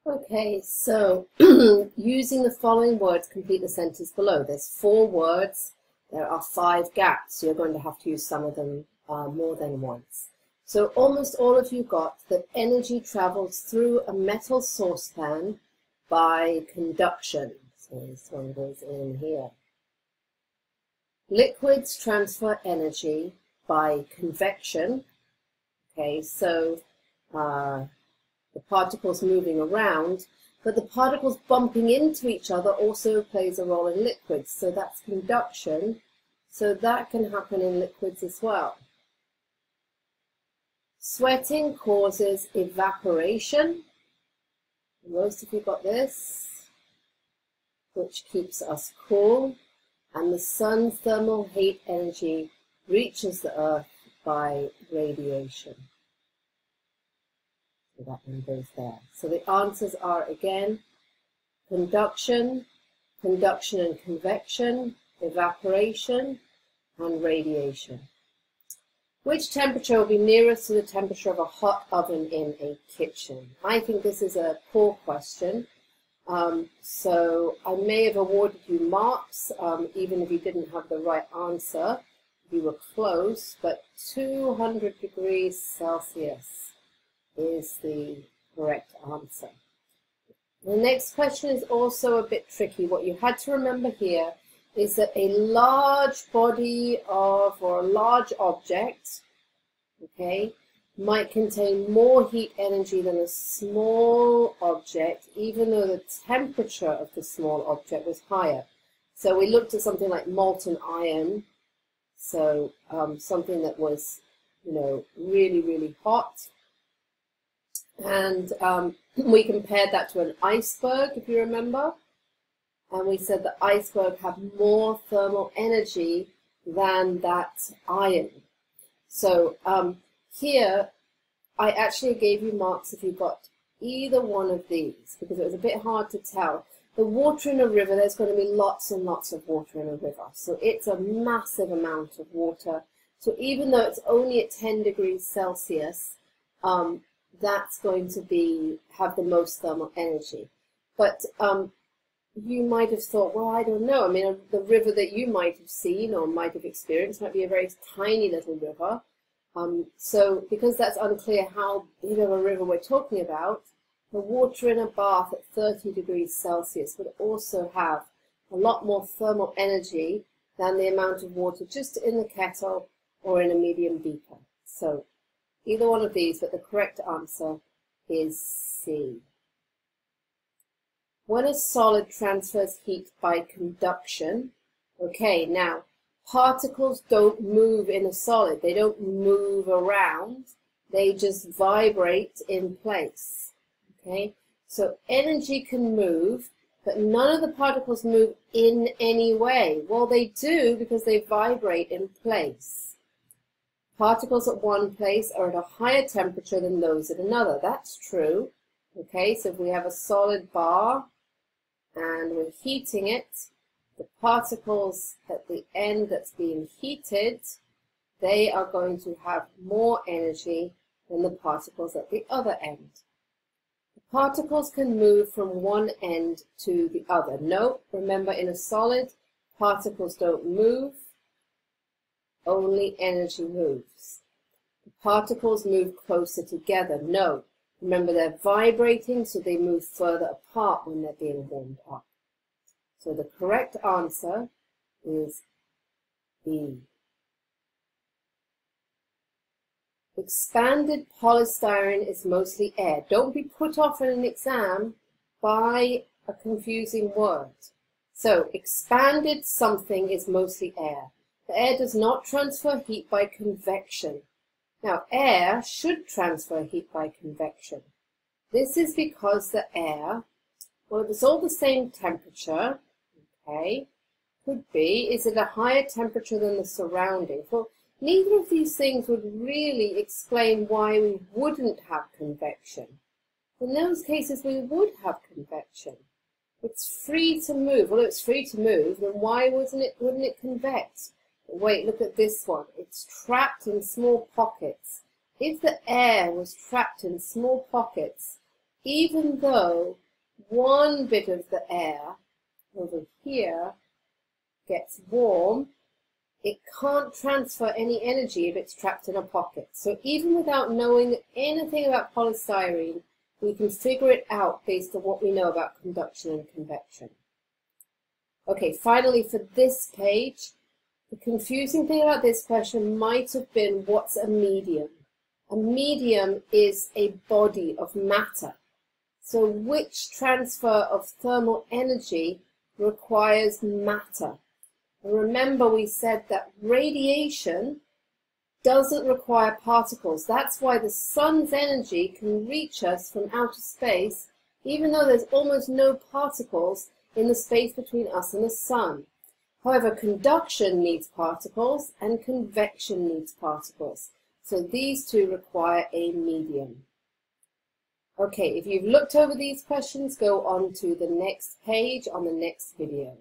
Okay, so using the following words, complete the sentence below. There's 4 words. There are 5 gaps. So you're going to have to use some of them more than once. So almost all of you got that energy travels through a metal saucepan by conduction. So this one goes in here. Liquids transfer energy by convection. Okay, so the particles moving around, but the particles bumping into each other also plays a role in liquids. So that's conduction. So that can happen in liquids as well. Sweating causes evaporation. Most of you got this, which keeps us cool. And the sun's thermal heat energy reaches the earth by radiation. So that one goes there. So the answers are, again, conduction, conduction and convection, evaporation, and radiation. Which temperature will be nearest to the temperature of a hot oven in a kitchen? I think this is a poor question. So I may have awarded you marks, even if you didn't have the right answer. You were close, but 200 degrees Celsius is the correct answer. The next question is also a bit tricky. What you had to remember here is that a large body of, or a large object, okay, might contain more heat energy than a small object, even though the temperature of the small object was higher. So we looked at something like molten iron, so something that was, really, really hot. And we compared that to an iceberg, if you remember. And we said that iceberg have more thermal energy than that iron. So here, I actually gave you marks if you got either one of these, because it was a bit hard to tell. The water in a river, there's going to be lots and lots of water in a river. So it's a massive amount of water. So even though it's only at 10 degrees Celsius, that's going to have the most thermal energy. But you might have thought, well, I don't know. I mean, the river that you might have seen or might have experienced might be a very tiny little river. So because that's unclear how big of a river we're talking about, the water in a bath at 30 degrees Celsius would also have a lot more thermal energy than the amount of water just in the kettle or in a medium beaker. So either one of these, but the correct answer is C. When a solid transfers heat by conduction, okay, now particles don't move in a solid. They don't move around. They just vibrate in place. Okay, so energy can move, but none of the particles move in any way. Well, they do because they vibrate in place. Particles at one place are at a higher temperature than those at another. That's true. Okay, so if we have a solid bar and we're heating it, the particles at the end that's being heated, they are going to have more energy than the particles at the other end. The particles can move from one end to the other. No, remember, in a solid, particles don't move, only energy moves. The particles move closer together. No, remember, they're vibrating, so they move further apart when they're being warmed up. So the correct answer is B. Expanded polystyrene is mostly air. Don't be put off in an exam by a confusing word. So expanded something is mostly air. The air does not transfer heat by convection. Now, air should transfer heat by convection. This is because the air, well, if it's all the same temperature, okay, could be, is at a higher temperature than the surroundings. Well, neither of these things would really explain why we wouldn't have convection. In those cases, we would have convection. It's free to move. Well, if it's free to move, then why wouldn't it convect? But wait, look at this one. It's trapped in small pockets. If the air was trapped in small pockets, even though one bit of the air over here gets warm, it can't transfer any energy if it's trapped in a pocket. So even without knowing anything about polystyrene, we can figure it out based on what we know about conduction and convection. Okay, finally for this page, the confusing thing about this question might have been, what's a medium? A medium is a body of matter. So which transfer of thermal energy requires matter? And remember, we said that radiation doesn't require particles. That's why the sun's energy can reach us from outer space, even though there's almost no particles in the space between us and the sun. However, conduction needs particles and convection needs particles. So these two require a medium. Okay, if you've looked over these questions, go on to the next page on the next video.